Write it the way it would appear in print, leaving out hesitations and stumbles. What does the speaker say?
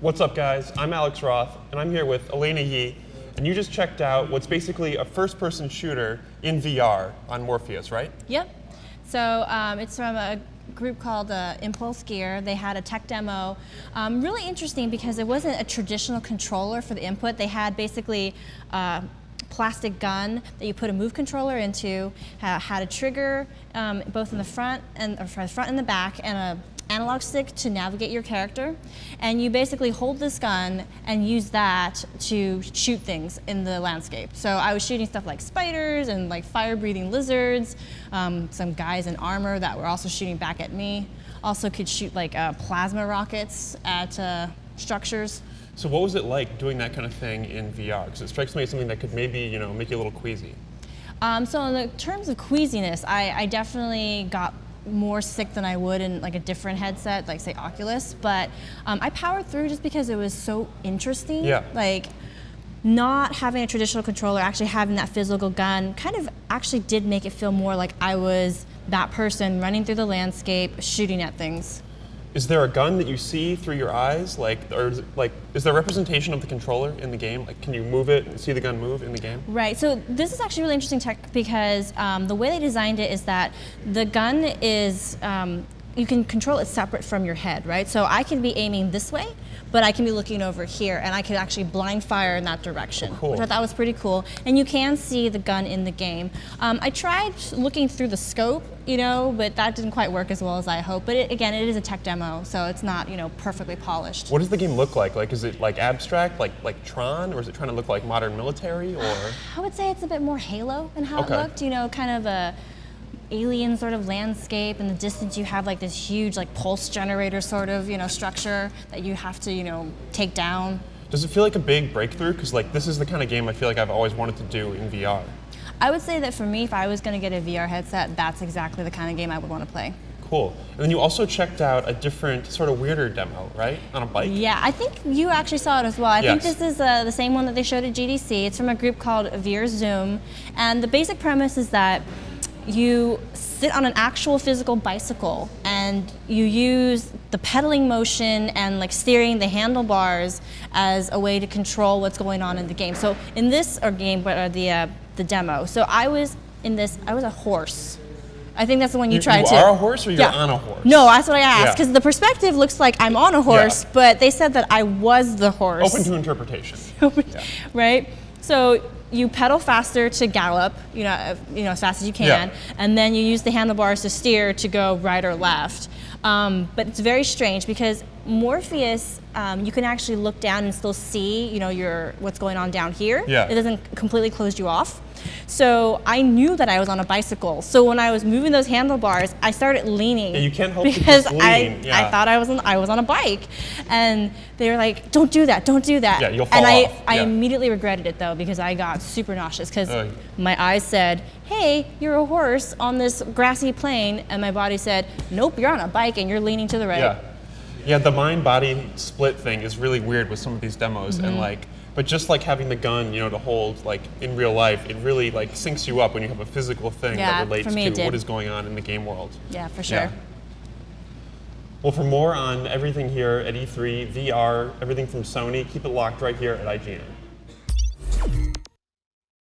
What's up, guys? I'm Alex Roth, and I'm here with Alaina Yee, and you just checked out what's basically a first-person shooter in VR on Morpheus, right? Yep. So it's from a group called Impulse Gear. They had a tech demo. Really interesting because it wasn't a traditional controller for the input. They had basically a plastic gun that you put a move controller into, had a trigger both in the front and the back, and a analog stick to navigate your character, and you basically hold this gun and use that to shoot things in the landscape. So I was shooting stuff like spiders and like fire-breathing lizards, some guys in armor that were also shooting back at me. Also could shoot like plasma rockets at structures. So what was it like doing that kind of thing in VR? Because it strikes me as something that could maybe, make you a little queasy. So in the terms of queasiness, I definitely got more sick than I would in like a different headset, like say Oculus, but I powered through just because it was so interesting. Yeah. Like not having a traditional controller, actually having that physical gun kind of actually did make it feel more like I was that person running through the landscape, shooting at things. Is there a gun that you see through your eyes? Is there representation of the controller in the game? Like, can you move it and see the gun move in the game? Right, so this is actually really interesting tech because the way they designed it is that the gun is, you can control it separate from your head, right? So I can be aiming this way, but I can be looking over here, and I can actually blind fire in that direction, cool. Which I thought was pretty cool. And you can see the gun in the game. I tried looking through the scope, but that didn't quite work as well as I hoped. But again, it is a tech demo, so it's not, perfectly polished. What does the game look like? Like, is it like abstract, like Tron, or is it trying to look like modern military, or? I would say it's a bit more Halo in how it looked. Kind of a alien sort of landscape. In the distance you have like this huge like pulse generator sort of structure that you have to take down. Does it feel like a big breakthrough? Because like this is the kind of game I feel like I've always wanted to do in VR. I would say that for me, if I was going to get a VR headset, that's exactly the kind of game I would want to play. Cool. And then you also checked out a different sort of weirder demo, right? On a bike? Yeah, I think you actually saw it as well. I think this is the same one that they showed at GDC. It's from a group called VR Zoom, and the basic premise is that you sit on an actual physical bicycle and you use the pedaling motion and like steering the handlebars as a way to control what's going on in the game. So in this the demo. So I was a horse. I think that's the one you tried to. You are a horse or you're on a horse? No, that's what I asked, because the perspective looks like I'm on a horse, but they said that I was the horse. Open to interpretation. Right? So you pedal faster to gallop, as fast as you can, and then you use the handlebars to steer to go right or left. But it's very strange because Morpheus, you can actually look down and still see, what's going on down here. Yeah. It doesn't completely close you off. So I knew that I was on a bicycle. So when I was moving those handlebars, I started leaning. Yeah, you can't help because but lean. I thought I was on a bike, and they were like, "Don't do that! Don't do that!" Yeah, you'll fall off. I immediately regretted it though because I got super nauseous because my eyes said, "Hey, you're a horse on this grassy plain," and my body said, "Nope, you're on a bike and you're leaning to the right." Yeah, the mind-body split thing is really weird with some of these demos, and but just like having the gun, to hold like in real life, it really like syncs you up when you have a physical thing that relates to what is going on in the game world. Yeah, for sure. Yeah. Well, for more on everything here at E3, VR, everything from Sony, keep it locked right here at IGN.